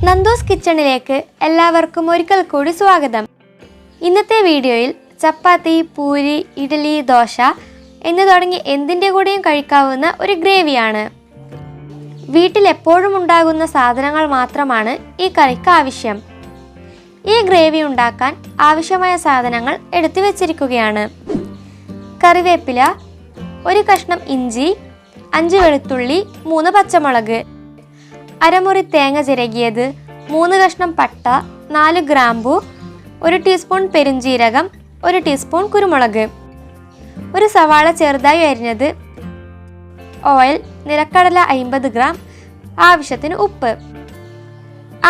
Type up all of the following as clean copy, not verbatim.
നന്ദൂസ് കിച്ചണിലേക്ക് എല്ലാവർക്കും ഒരിക്കൽ കൂടി സ്വാഗതം. ഇന്നത്തെ വീഡിയോയിൽ ചപ്പാത്തി, പൂരി, ഇഡ്ഡലി, ദോശ എന്ന് തുടങ്ങി എന്തിൻ്റെ കൂടെയും കഴിക്കാവുന്ന ഒരു ഗ്രേവിയാണ്. വീട്ടിൽ എപ്പോഴും ഉണ്ടാകുന്ന സാധനങ്ങൾ മാത്രമാണ് ഈ കറിക്ക് ആവശ്യം. ഈ ഗ്രേവി ഉണ്ടാക്കാൻ ആവശ്യമായ സാധനങ്ങൾ എടുത്തു വെച്ചിരിക്കുകയാണ്. കറിവേപ്പില, ഒരു കഷ്ണം ഇഞ്ചി, 5 വെളുത്തുള്ളി, 3 പച്ചമുളക്, അരമുറി തേങ്ങ ചിരകിയത്, 3 കഷ്ണം പട്ട, 4 ഗ്രാമ്പു, 1 ടീസ്പൂൺ പെരുംജീരകം, 1 ടീസ്പൂൺ കുരുമുളക്, ഒരു സവാള ചെറുതായി അരിഞ്ഞത്, ഓയിൽ, നിലക്കടല 50 ഗ്രാം, ആവശ്യത്തിന് ഉപ്പ്.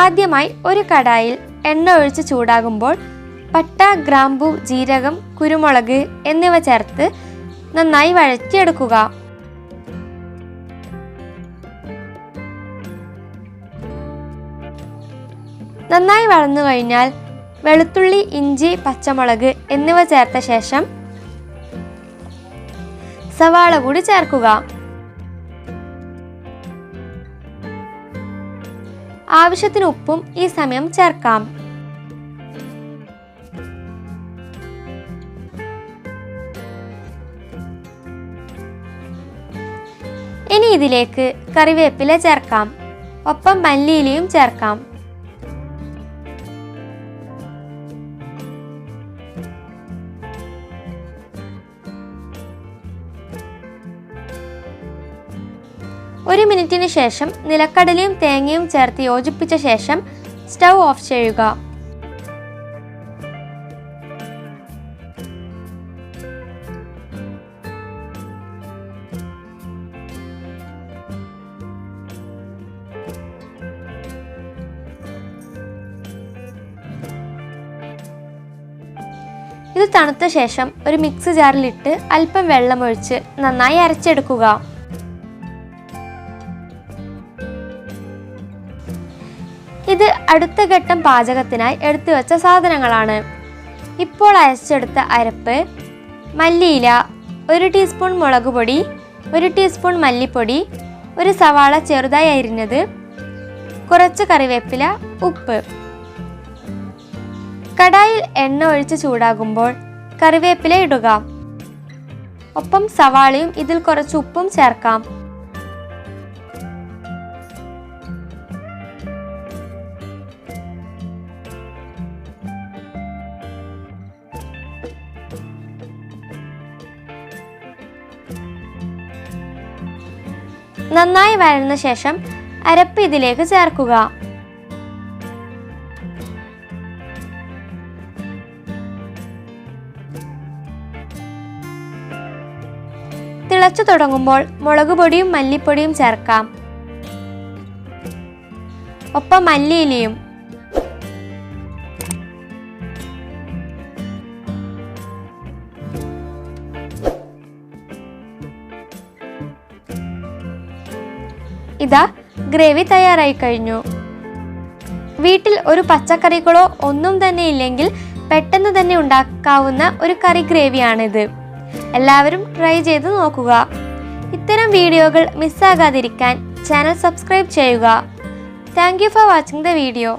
ആദ്യമായി ഒരു കടായിൽ എണ്ണ ഒഴിച്ച് ചൂടാകുമ്പോൾ പട്ട, ഗ്രാമ്പു, ജീരകം, കുരുമുളക് എന്നിവ ചേർത്ത് നന്നായി വഴറ്റിയെടുക്കുക. നന്നായി വഴന്നു കഴിഞ്ഞാൽ വെളുത്തുള്ളി, ഇഞ്ചി, പച്ചമുളക് എന്നിവ ചേർത്ത ശേഷം സവാള കൂടി ചേർക്കുക. ആവശ്യത്തിന് ഉപ്പും ഈ സമയം ചേർക്കാം. ഇനി ഇതിലേക്ക് കറിവേപ്പില ചേർക്കാം. ഒപ്പം മല്ലിയിലയും ചേർക്കാം. ഒരു മിനിറ്റിന് ശേഷം നിലക്കടലയും തേങ്ങയും ചേർത്ത് യോജിപ്പിച്ച ശേഷം സ്റ്റൗ ഓഫ് ചെയ്യുക. ഇത് തണുത്ത ശേഷം ഒരു മിക്സി ജാറിലിട്ട് അല്പം വെള്ളമൊഴിച്ച് നന്നായി അരച്ചെടുക്കുക. ഇത് അടുത്ത ഘട്ടം പാചകത്തിനായി എടുത്തു വെച്ച സാധനങ്ങളാണ്. ഇപ്പോൾ അരച്ചെടുത്ത അരപ്പ്, മല്ലിയില, 1 ടീസ്പൂൺ മുളക് പൊടി, 1 ടീസ്പൂൺ മല്ലിപ്പൊടി, ഒരു സവാള ചെറുതായി അരിഞ്ഞത്, കുറച്ച് കറിവേപ്പില, ഉപ്പ്. കടായിൽ എണ്ണ ഒഴിച്ച് ചൂടാകുമ്പോൾ കറിവേപ്പില ഇടുക. ഒപ്പം സവാളയും ഇതിൽ കുറച്ച് ഉപ്പും ചേർക്കാം. നന്നായി വഴന്ന ശേഷം അരപ്പ് ഇതിലേക്ക് ചേർക്കുക. തിളച്ചു തുടങ്ങുമ്പോൾ മുളക് പൊടിയും മല്ലിപ്പൊടിയും ചേർക്കാം. ഒപ്പം മല്ലിയിലയും. ഇതാ ഗ്രേവി തയ്യാറായി കഴിഞ്ഞു. വീട്ടിൽ ഒരു പച്ചക്കറികളോ ഒന്നും തന്നെ ഇല്ലെങ്കിൽ പെട്ടെന്ന് തന്നെ ഉണ്ടാക്കാവുന്ന ഒരു കറി ഗ്രേവിയാണിത്. എല്ലാവരും ട്രൈ ചെയ്ത് നോക്കുക. ഇത്തരം വീഡിയോകൾ മിസ്സാകാതിരിക്കാൻ ചാനൽ സബ്സ്ക്രൈബ് ചെയ്യുക. Thank you for watching the video.